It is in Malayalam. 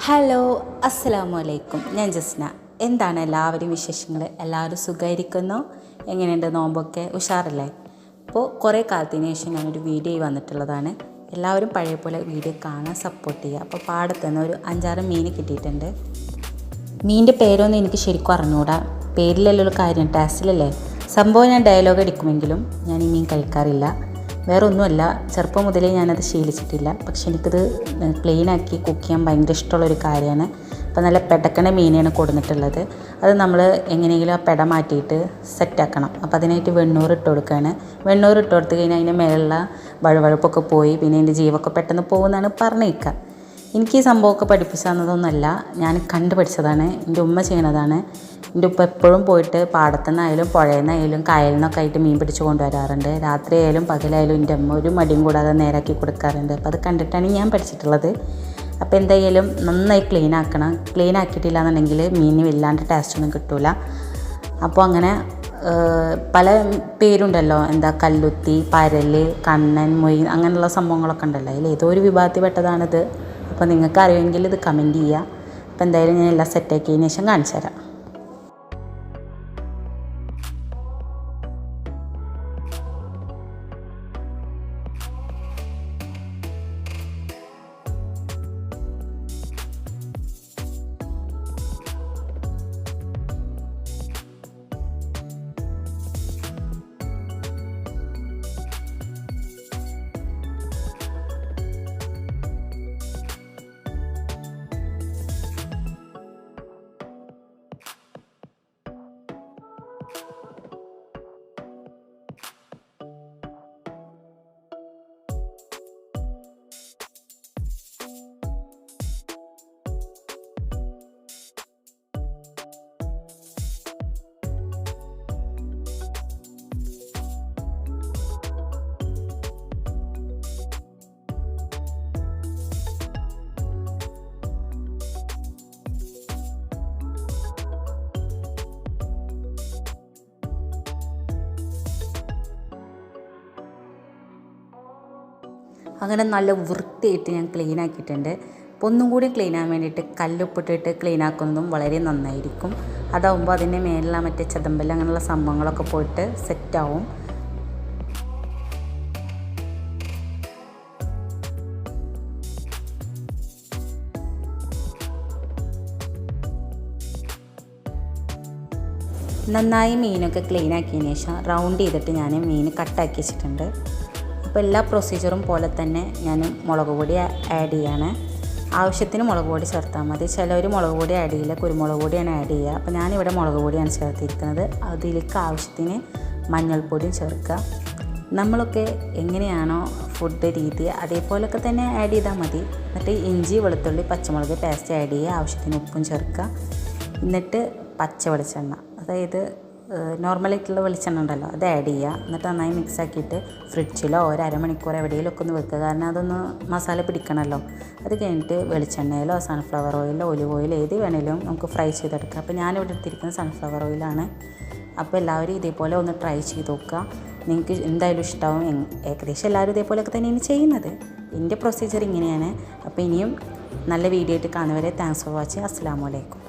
ഹലോ, അസ്സലാമു അലൈക്കും. ഞാൻ ജസ്ന. എന്താണ് എല്ലാവരും വിശേഷങ്ങൾ? എല്ലാവരും സുഖമായിരിക്കുന്നോ? എങ്ങനെയുണ്ട്? നോമ്പൊക്കെ ഉഷാറല്ലേ? അപ്പോൾ കുറേ കാലത്തിന് ശേഷം ഞാനൊരു വീഡിയോ വന്നിട്ടുള്ളതാണ്. എല്ലാവരും പഴയ പോലെ വീഡിയോ കാണാൻ സപ്പോർട്ട് ചെയ്യുക. അപ്പോൾ പാടത്തുനിന്ന് ഒരു 5-6 മീൻ കിട്ടിയിട്ടുണ്ട്. മീനിൻ്റെ പേരൊന്നും എനിക്ക് ശരിക്കും അറിഞ്ഞുകൂടാ. പേരിലല്ലോ കാര്യം, ടേസ്റ്റിലല്ലേ. സംഭവം ഞാൻ ഡയലോഗ് അടിക്കുമെങ്കിലും ഞാൻ ഈ മീൻ കഴിക്കാറില്ല. വേറെ ഒന്നുമല്ല, ചെറുപ്പം മുതലേ ഞാനത് ശീലിച്ചിട്ടില്ല. പക്ഷെ എനിക്കത് പ്ലെയിനാക്കി കുക്ക് ചെയ്യാൻ ഭയങ്കര ഇഷ്ടമുള്ളൊരു കാര്യമാണ്. അപ്പോൾ നല്ല പെടക്കണ മീനാണ് കൊടുത്തിട്ടുള്ളത്. അത് നമ്മൾ എങ്ങനെയെങ്കിലും ആ പെട മാറ്റിയിട്ട് സെറ്റാക്കണം. അപ്പോൾ അതിനായിട്ട് വെണ്ണൂറ് ഇട്ട് കൊടുക്കുകയാണ്. വെണ്ണൂറ് ഇട്ട് കൊടുത്ത് കഴിഞ്ഞാൽ അതിൻ്റെ മേലുള്ള വഴുവഴുപ്പൊക്കെ പോയി പിന്നെ അതിൻ്റെ ജീവൊക്കെ പെട്ടെന്ന് പോകുമെന്നാണ് പറഞ്ഞേക്കുക. എനിക്ക് ഈ സംഭവമൊക്കെ പഠിപ്പിച്ചു തന്നതൊന്നുമല്ല, ഞാൻ കണ്ടു പഠിച്ചതാണ്. എൻ്റെ ഉമ്മ ചെയ്യണതാണ്. എൻ്റെ ഉപ്പ എപ്പോഴും പോയിട്ട് പാടത്തുനിന്നായാലും പുഴയിൽ നിന്നായാലും കായലിൽ നിന്നൊക്കെ ആയിട്ട് മീൻ പിടിച്ച് കൊണ്ടുവരാറുണ്ട്. രാത്രിയായാലും പകലായാലും എൻ്റെ അമ്മ ഒരു മടിയും കൂടാതെ നേരാക്കി കൊടുക്കാറുണ്ട്. അപ്പോൾ അത് കണ്ടിട്ടാണ് ഞാൻ പഠിച്ചിട്ടുള്ളത്. അപ്പോൾ എന്തായാലും നന്നായി ക്ലീൻ ആക്കണം. ക്ലീൻ ആക്കിയിട്ടില്ല എന്നുണ്ടെങ്കിൽ മീനിന് വല്ലാണ്ട് ടേസ്റ്റൊന്നും കിട്ടില്ല. അപ്പോൾ അങ്ങനെ പല പേരുണ്ടല്ലോ, എന്താ കല്ലുത്തി, പരൽ, കണ്ണൻ, മൊയ്, അങ്ങനെയുള്ള സംഭവങ്ങളൊക്കെ ഉണ്ടല്ലോ. അതിൽ ഏതോ ഒരു വിഭാഗത്തിൽ പെട്ടതാണിത്. അപ്പോൾ നിങ്ങൾക്ക് അറിയുമെങ്കിൽ ഇത് കമൻറ്റ് ചെയ്യുക. അപ്പോൾ എന്തായാലും ഞാൻ എല്ലാം സെറ്റാക്കിയതിന് ശേഷം കാണിച്ചു തരാം. അങ്ങനെ നല്ല വൃത്തിയായിട്ട് ഞാൻ ക്ലീൻ ആക്കിയിട്ടുണ്ട്. അപ്പോൾ ഒന്നും കൂടി ക്ലീൻ ആകാൻ വേണ്ടിയിട്ട് കല്ലുപ്പിട്ടിട്ട് ക്ലീൻ ആക്കുന്നതും വളരെ നന്നായിരിക്കും. അതാവുമ്പോൾ അതിൻ്റെ മേലുള്ള മറ്റേ ചതമ്പൽ അങ്ങനെയുള്ള സംഭവങ്ങളൊക്കെ പോയിട്ട് സെറ്റാവും. നന്നായി മീനൊക്കെ ക്ലീൻ ആക്കിയതിന് ശേഷം റൗണ്ട് ചെയ്തിട്ട് ഞാൻ മീൻ കട്ടാക്കി വെച്ചിട്ടുണ്ട്. അപ്പോൾ എല്ലാ പ്രൊസീജിയറും പോലെ തന്നെ ഞാൻ മുളക് പൊടി ആഡ് ചെയ്യാണ്. ആവശ്യത്തിന് മുളക് പൊടി ചേർത്താൽ മതി. ചിലവർ മുളക് പൊടി ആഡ് ചെയ്യില്ല, കുരുമുളക് പൊടിയാണ് ആഡ് ചെയ്യുക. അപ്പോൾ ഞാനിവിടെ മുളക് പൊടിയാണ് ചേർത്തിരിക്കുന്നത്. അതിലേക്ക് ആവശ്യത്തിന് മഞ്ഞൾപ്പൊടിയും ചേർക്കുക. നമ്മളൊക്കെ എങ്ങനെയാണോ ഫുഡ് രീതി അതേപോലൊക്കെ തന്നെ ആഡ് ചെയ്താൽ മതി. എന്നിട്ട് ഇഞ്ചി, വെളുത്തുള്ളി, പച്ചമുളക് പേസ്റ്റ് ആഡ് ചെയ്യുക. ആവശ്യത്തിന് ഉപ്പും ചേർക്കുക. എന്നിട്ട് പച്ച വെളിച്ചെണ്ണ, അതായത് നോർമലായിട്ടുള്ള വെളിച്ചെണ്ണ ഉണ്ടല്ലോ, അത് ആഡ് ചെയ്യുക. എന്നിട്ട് നന്നായി മിക്സ് ആക്കിയിട്ട് ഫ്രിഡ്ജിലോ ഒരു അരമണിക്കൂർ എവിടെയെങ്കിലുമൊക്കെ ഒന്ന് വെക്കുക. കാരണം അതൊന്ന് മസാല പിടിക്കണമല്ലോ. അത് കഴിഞ്ഞിട്ട് വെളിച്ചെണ്ണയിലോ സൺഫ്ലവർ ഓയിലോ ഒലിവ് ഓയിൽ ഏത് വേണേലും നമുക്ക് ഫ്രൈ ചെയ്തെടുക്കാം. അപ്പോൾ ഞാനിവിടെ എടുത്തിരിക്കുന്നത് സൺഫ്ലവർ ഓയിലാണ്. അപ്പോൾ എല്ലാവരും ഇതേപോലെ ഒന്ന് ട്രൈ ചെയ്ത് നോക്കുക. നിങ്ങൾക്ക് എന്തായാലും ഇഷ്ടമാവും. ഏകദേശം എല്ലാവരും ഇതേപോലെയൊക്കെ തന്നെയാണ് ചെയ്യുന്നത്. എൻ്റെ പ്രൊസീജിയർ ഇങ്ങനെയാണ്. അപ്പോൾ ഇനിയും നല്ല വീഡിയോ ആയിട്ട് കാണുവരെ താങ്ക്സ് ഫോർ വാച്ചിങ്. അസ്സലാമു അലൈക്കും.